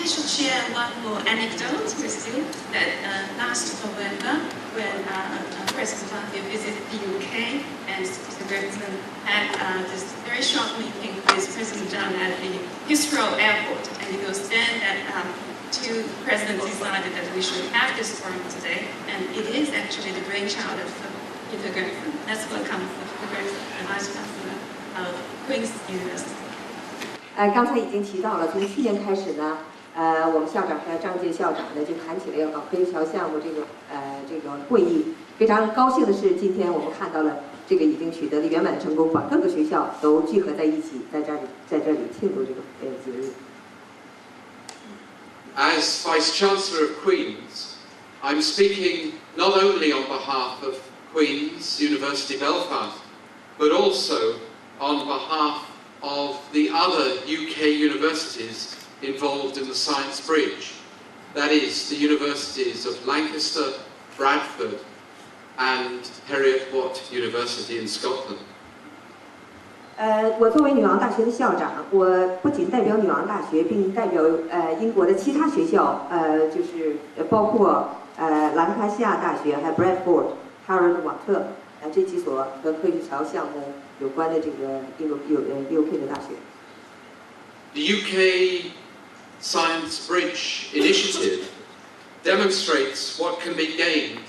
should share one more anecdote with you that last November when President Latvia visited the UK and the President had this very short meeting with President John at the Heathrow Airport, and it was then that two presidents decided that we should have this forum today, and it is actually the brainchild of Peter Gerson. Let's welcome Peter Gerson, the Vice Chancellor of Queen's University. 刚才已经提到了，从去年开始呢，我们校长和张杰校长呢就谈起了要搞科学桥项目这个会议。非常高兴的是，今天我们看到了这个已经取得了圆满的成功，把各个学校都聚合在一起，在这里庆祝这个节日。As Vice Chancellor of Queen's, I'm speaking not only on behalf of Queen's University Belfast, but also on behalf of the other UK universities involved in the Science Bridge. That is, the universities of Lancaster, Bradford, and Heriot-Watt University in Scotland. 我作为女王大学的校长，我不仅代表女王大学，并代表英国的其他学校，就是包括兰卡西亚大学，还有 Bradford、哈尔瓦特这几所和科学桥项目有关的这个UK 的大学。The UK Science Bridge initiative demonstrates what can be gained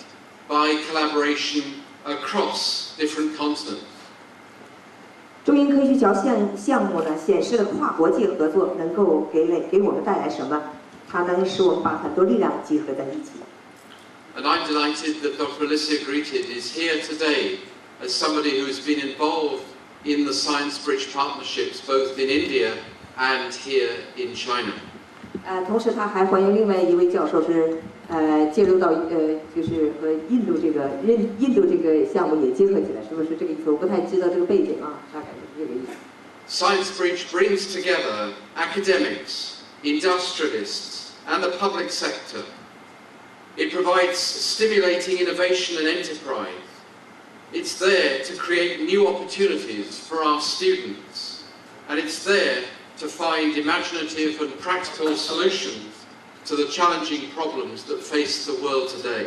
by collaboration across different continents. 中英科学桥项目呢，显示了跨国界合作能够给我们带来什么？它能使我们把很多力量集合在一起。And I'm delighted that Dr. Alicia Greeted is here today as somebody who has been involved in the Science Bridge partnerships both in India and here in China. 同时他还欢迎另外一位教授是介入到就是和印度这个项目也结合起来，是不是这个意思？我不太知道这个背景啊，大概是这个意思。Science Bridge brings together academics, industrialists, and the public sector. It provides stimulating innovation and enterprise. It's there to create new opportunities for our students, and it's there to find imaginative and practical solutions to the challenging problems that face the world today.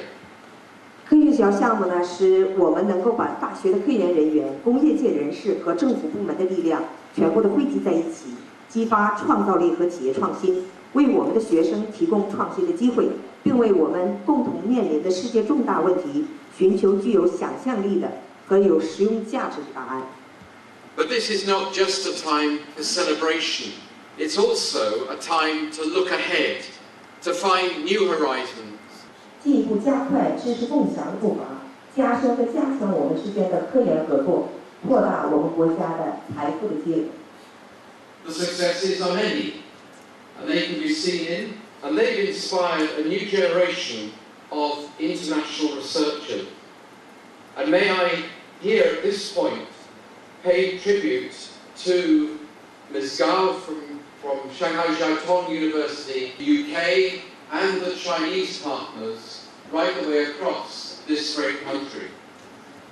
科学桥项目呢，使我们能够把大学的科研人员、工业界人士和政府部门的力量全部都汇集在一起，激发创造力和企业创新，为我们的学生提供创新的机会，并为我们共同面临的世界重大问题寻求具有想象力的和有实用价值的答案。But this is not just a time for celebration. It's also a time to look ahead, to find new horizons. 进一步加快知识共享的步伐，加深和加强我们之间的科研合作，扩大我们国家的财富的积累。The successes are many, and they can be seen in, and they've inspired a new generation of international researchers. And may I, here at this point, pay tribute to Ms. Gao from Shanghai Jiaotong University, UK, and the Chinese partners right the way across this great country.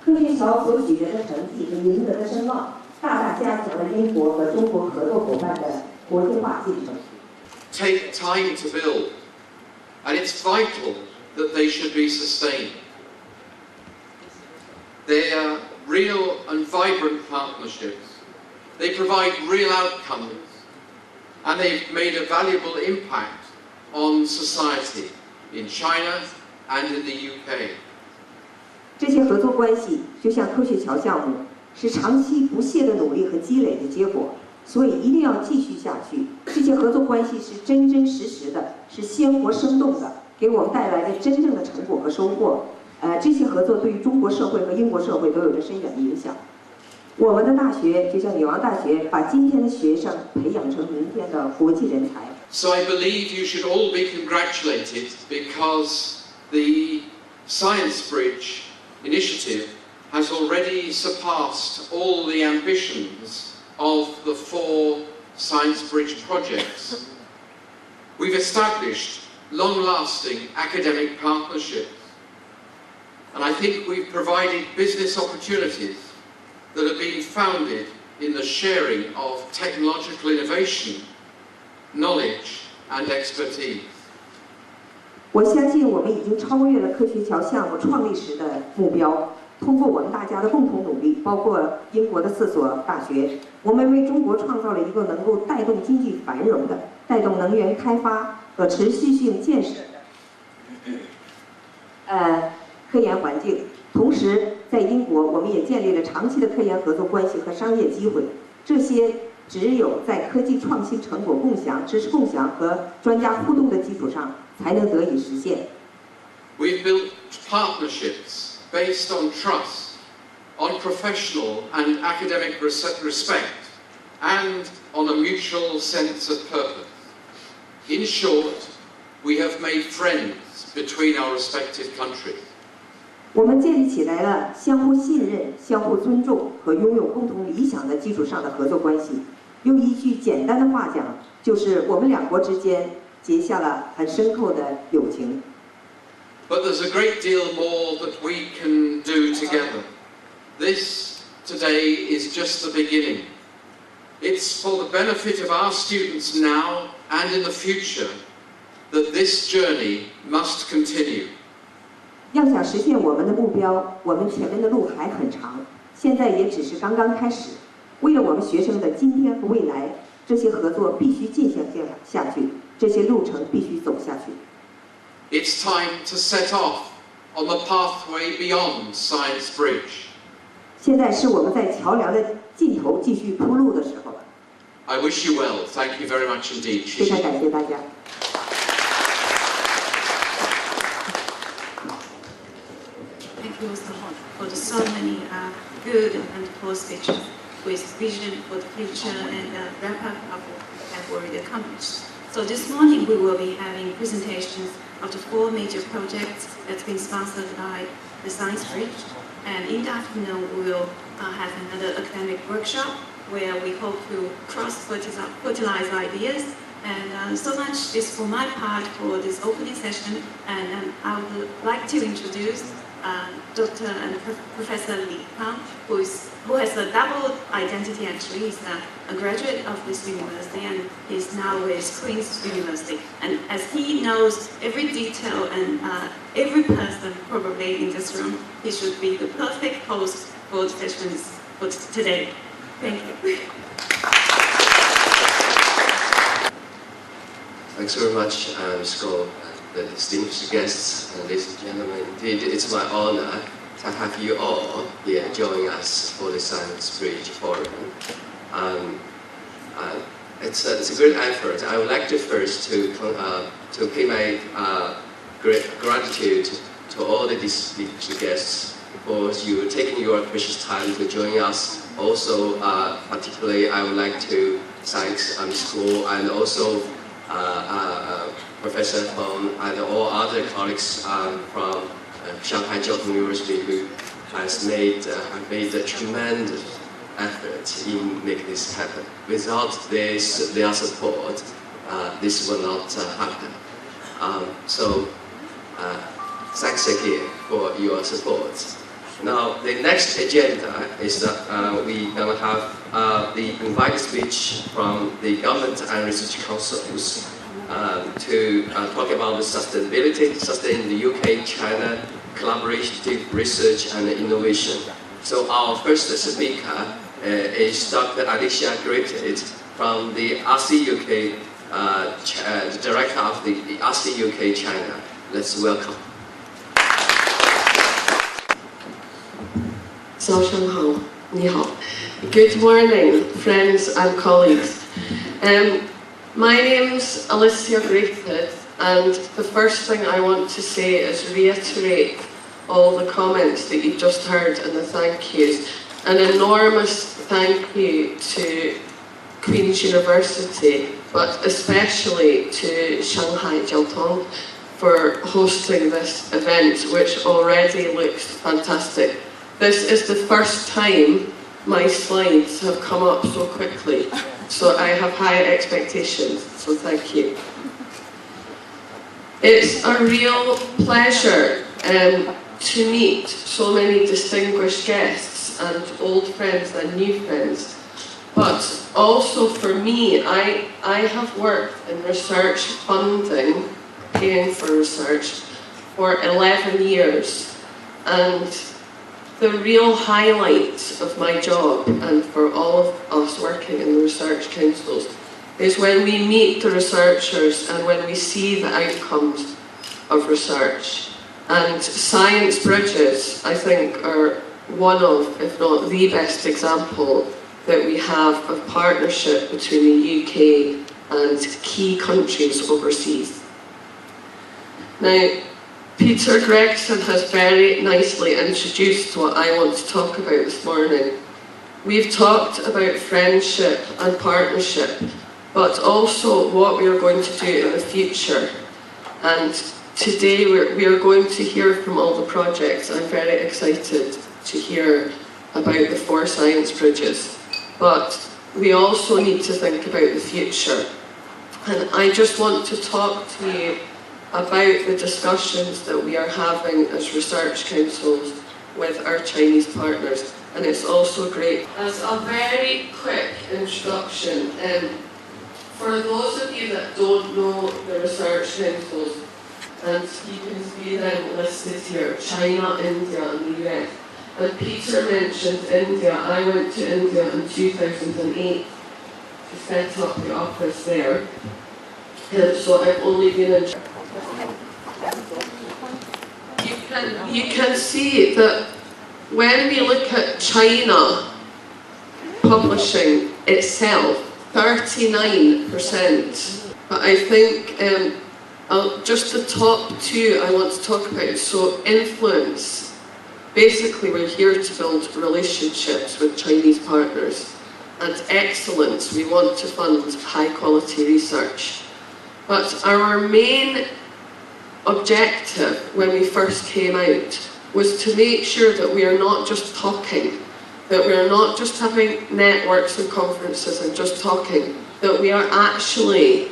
科学桥所取得的成绩和赢得的声望，大大加强了英国和中国合作伙伴的国际化进程。Take time to build, and it's vital that they should be sustained. They are real and vibrant partnerships. They provide real outcomes, and they've made a valuable impact on society in China and in the UK. 这些合作关系就像科学桥项目，是长期不懈的努力和积累的结果，所以一定要继续下去。这些合作关系是真真实实的，是鲜活生动的，给我们带来了真正的成果和收获。这些合作对于中国社会和英国社会都有着深远的影响。我们的大学就像女王大学，把今天的学生培养成明天的国际人才。So I believe you should all be congratulated because the Science Bridge initiative has already surpassed all the ambitions of the 4 Science Bridge projects. We've established long-lasting academic partnerships, and I think we've provided business opportunities that have been founded in the sharing of technological innovation, knowledge and expertise. 我相信我们已经超越了科学桥项目创立时的目标。通过我们大家的共同努力，包括英国的4所大学，我们为中国创造了一个能够带动经济繁荣的、带动能源开发和持续性建设的科研环境。同时，在英国，我们也建立了长期的科研合作关系和商业机会。这些只有在科技创新成果共享、知识共享和专家互动的基础上，才能得以实现。We've built partnerships based on trust, on professional and academic respect, and on a mutual sense of purpose. In short, we have made friends between our respective countries. 我们建立起来了相互信任、相互尊重和拥有共同理想的基础上的合作关系。用一句简单的话讲，就是我们两国之间结下了很深厚的友情。But there's a great deal more that we can do together. This today is just the beginning. It's for the benefit of our students now and in the future that this journey must continue. 要想实现我们的目标，我们前面的路还很长，现在也只是刚刚开始。为了我们学生的今天和未来，这些合作必须进行下去，这些路程必须走下去。It's time to set off on the pathway beyond Science Bridge. 现在是我们在桥梁的尽头继续铺路的时候了。I wish you well. Thank you very much indeed. 非常感谢大家。Thank you so much for so many good and wonderful speeches with vision for the future and wrap up of what we have already accomplished. So this morning we will be having presentations of the 4 major projects that's been sponsored by the Science Bridge. And in the afternoon we will have another academic workshop where we hope to cross-fertilize ideas. And so much is for my part for this opening session. And I would like to introduce Dr. and Professor Li Pang, who has a double identity actually. He's a graduate of this university and he's now with Queen's University. And as he knows every detail and every person probably in this room, he should be the perfect host for the sessions for today. Thank you. Thanks very much, Ms. Goh, the distinguished guests, ladies and gentlemen. Indeed, it's my honor to have you all here join us for the Science Bridge Forum. It's a great effort. I would like to first to pay my great gratitude to all the distinguished guests for you taking your precious time to join us. Also, particularly, I would like to thank Ms. Goh and also Professor Feng and all other colleagues from Shanghai Jiao Tong University who have made a tremendous effort in making this happen. Without their support, this will not happen. Thanks again for your support. Now, the next agenda is that we're going to have the invited speech from the government and research councils to talk about the sustainability, sustaining the UK-China collaborative research and innovation. So our first speaker is Dr. Alicia Griffith from the RC UK, the director of the RC UK China. Let's welcome. 早上好，你好. Good morning, friends and colleagues. My name's Alicia Griffith, and the first thing I want to say is reiterate all the comments that you've just heard and the thank yous. An enormous thank you to Queen's University, but especially to Shanghai Jiao Tong for hosting this event, which already looks fantastic. This is the first time my slides have come up so quickly, so I have high expectations, so thank you. It's a real pleasure to meet so many distinguished guests and old friends and new friends. But also for me, I have worked in research funding, paying for research, for 11 years. And the real highlight of my job, and for all of us working in the research councils, is when we meet the researchers and when we see the outcomes of research. And Science Bridges, I think, are one of, if not the best example that we have of partnership between the UK and key countries overseas. Now, Peter Gregson has very nicely introduced what I want to talk about this morning. We've talked about friendship and partnership, but also what we are going to do in the future. And today we are going to hear from all the projects. I'm very excited to hear about the 4 Science Bridges. But we also need to think about the future. And I just want to talk to you about the discussions that we are having as research councils with our Chinese partners. And it's also great. As a very quick introduction, for those of you that don't know the research councils, and you can see them listed here, China, India and the US. And Peter mentioned India. I went to India in 2008 to set up the office there. And so I've only been in... You can see that when we look at China publishing itself, 39%. But I think just the top 2 I want to talk about. So influence. Basically, we're here to build relationships with Chinese partners. And excellence, we want to fund high quality research. But our main objective when we first came out was to make sure that we are not just talking, that we are not just having networks and conferences and just talking, that we are actually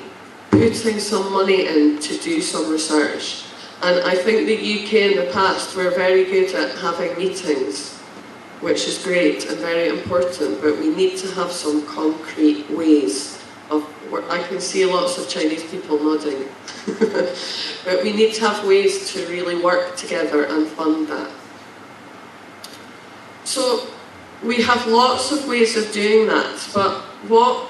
putting some money in to do some research. And I think the UK in the past were very good at having meetings, which is great and very important, but we need to have some concrete ways of, I can see lots of Chinese people nodding, but we need to have ways to really work together and fund that. So we have lots of ways of doing that, but what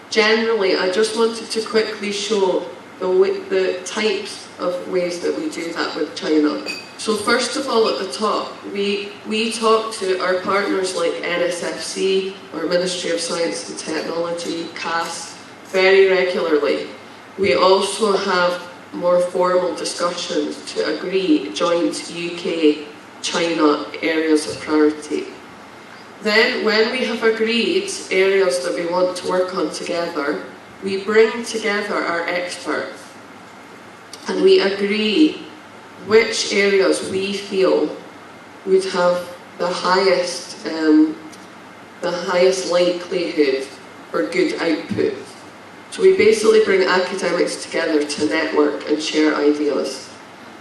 generally, I just wanted to quickly show the types of ways that we do that with China. So first of all, at the top, we talk to our partners like NSFC, or Ministry of Science and Technology, CAS, very regularly. We also have more formal discussions to agree joint UK-China areas of priority. Then, when we have agreed areas that we want to work on together, we bring together our experts and we agree which areas we feel would have the highest likelihood for good output. So we basically bring academics together to network and share ideas.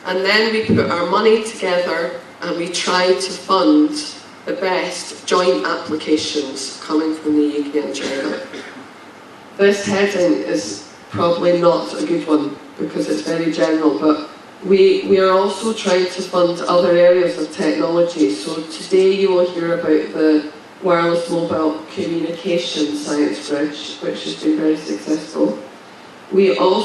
And then we put our money together and we try to fund the best joint applications coming from the UK and China. This heading is probably not a good one because it's very general, but we are also trying to fund other areas of technology. So today you will hear about the Wireless Mobile Communication Science Bridge, which has been very successful. We also